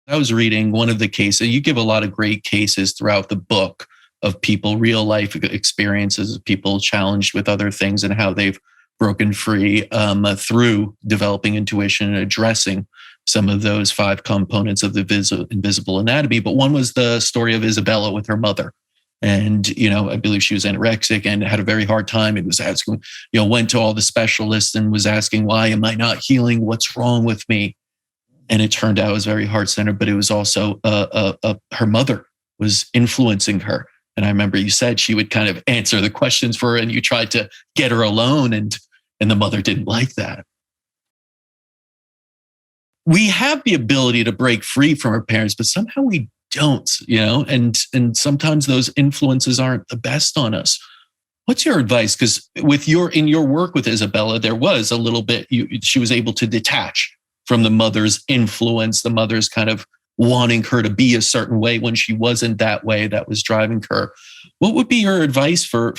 I was reading one of the cases. You give a lot of great cases throughout the book of people, real life experiences of people challenged with other things and how they've broken free through developing intuition and addressing some of those five components of the invisible anatomy. But one was the story of Isabella with her mother. And, I believe she was anorexic and had a very hard time and was asking, went to all the specialists and was asking, why am I not healing? What's wrong with me? And it turned out it was very heart-centered, but it was also her mother was influencing her. And I remember you said she would kind of answer the questions for her and you tried to get her alone and the mother didn't like that. We have the ability to break free from our parents, but somehow we don't, and sometimes those influences aren't the best on us. What's your advice? Because in your work with Isabella, there was a little bit, she was able to detach from the mother's influence, the mother's kind of wanting her to be a certain way when she wasn't that way, that was driving her. What would be your advice for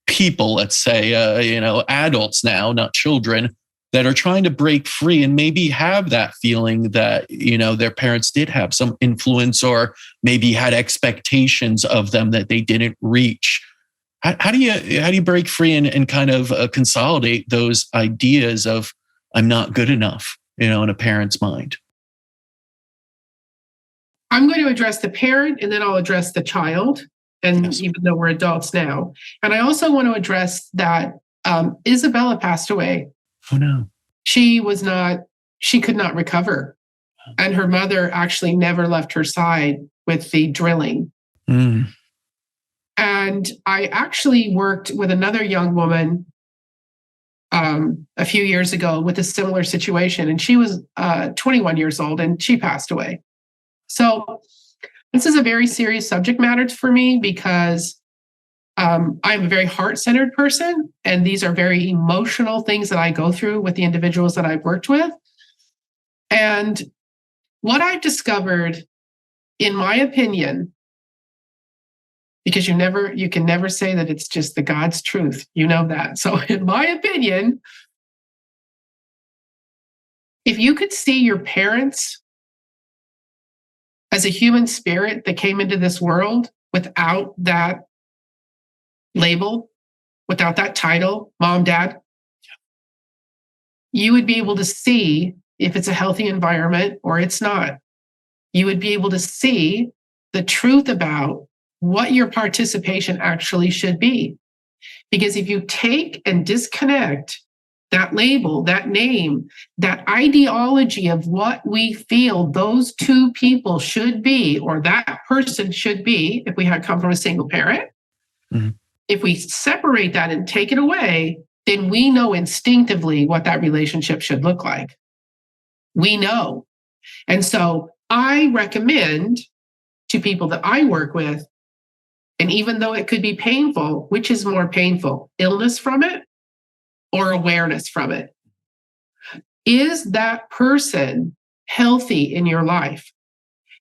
people, let's say, adults now, not children, that are trying to break free and maybe have that feeling that, their parents did have some influence or maybe had expectations of them that they didn't reach? How do you break free and kind of consolidate those ideas of I'm not good enough, in a parent's mind? I'm going to address the parent and then I'll address the child. And yes. Even though we're adults now. And I also want to address that Isabella passed away. Oh, no. She could not recover. And her mother actually never left her side with the drilling. Mm. And I actually worked with another young woman a few years ago with a similar situation. And she was 21 years old and she passed away. So this is a very serious subject matter for me because I'm a very heart-centered person, and these are very emotional things that I go through with the individuals that I've worked with. And what I've discovered, in my opinion, because you can never say that it's just the God's truth, that. So in my opinion, if you could see your parents as a human spirit that came into this world without that label, without that title, mom, dad, you would be able to see if it's a healthy environment or it's not. You would be able to see the truth about what your participation actually should be. Because if you take and disconnect that label, that name, that ideology of what we feel those two people should be, or that person should be, if we had come from a single parent, mm-hmm. If we separate that and take it away, then we know instinctively what that relationship should look like. We know. And so I recommend to people that I work with, and even though it could be painful, which is more painful, illness from it or awareness from it? Is that person healthy in your life?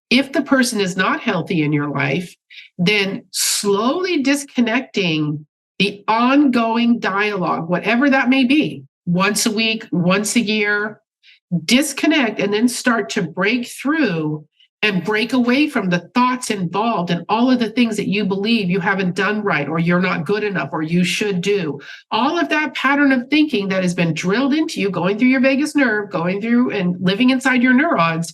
If the person is not healthy in your life, then slowly disconnecting the ongoing dialogue, whatever that may be, once a week, once a year, disconnect and then start to break through and break away from the thoughts involved and all of the things that you believe you haven't done right, or you're not good enough, or you should do. All of that pattern of thinking that has been drilled into you, going through your vagus nerve, going through and living inside your neurons.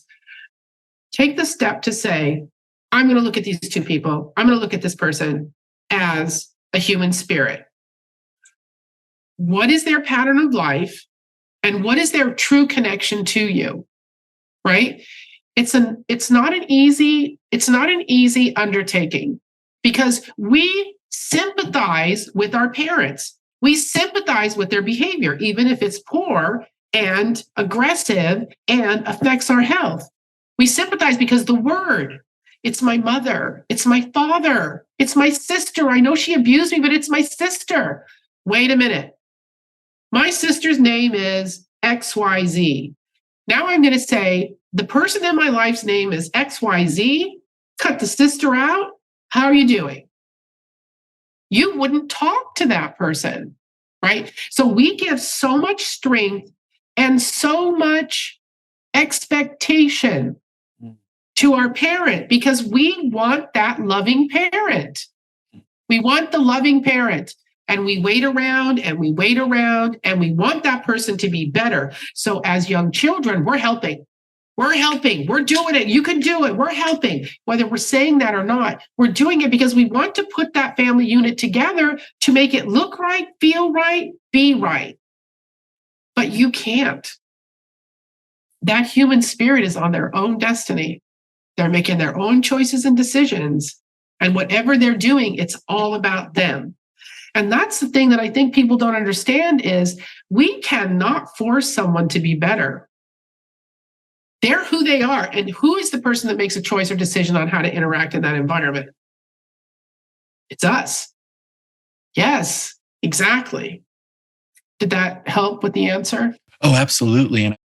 Take the step to say, I'm going to look at these two people. I'm going to look at this person as a human spirit. What is their pattern of life? And what is their true connection to you? Right? It's not an easy undertaking, because we sympathize with our parents. We sympathize with their behavior, even if it's poor and aggressive and affects our health. We sympathize because the word, it's my mother, it's my father, it's my sister. I know she abused me, but it's my sister. Wait a minute. My sister's name is XYZ. Now I'm going to say, the person in my life's name is XYZ. Cut the sister out. How are you doing? You wouldn't talk to that person, right? So we give so much strength and so much expectation to our parent because we want that loving parent. We want the loving parent. And we wait around and we wait around and we want that person to be better. So as young children, we're helping. We're helping. We're doing it. You can do it. We're helping. Whether we're saying that or not, we're doing it because we want to put that family unit together to make it look right, feel right, be right. But you can't. That human spirit is on their own destiny. They're making their own choices and decisions. And whatever they're doing, it's all about them. And that's the thing that I think people don't understand is we cannot force someone to be better. They're who they are. And who is the person that makes a choice or decision on how to interact in that environment? It's us. Yes, exactly. Did that help with the answer? Oh, absolutely. And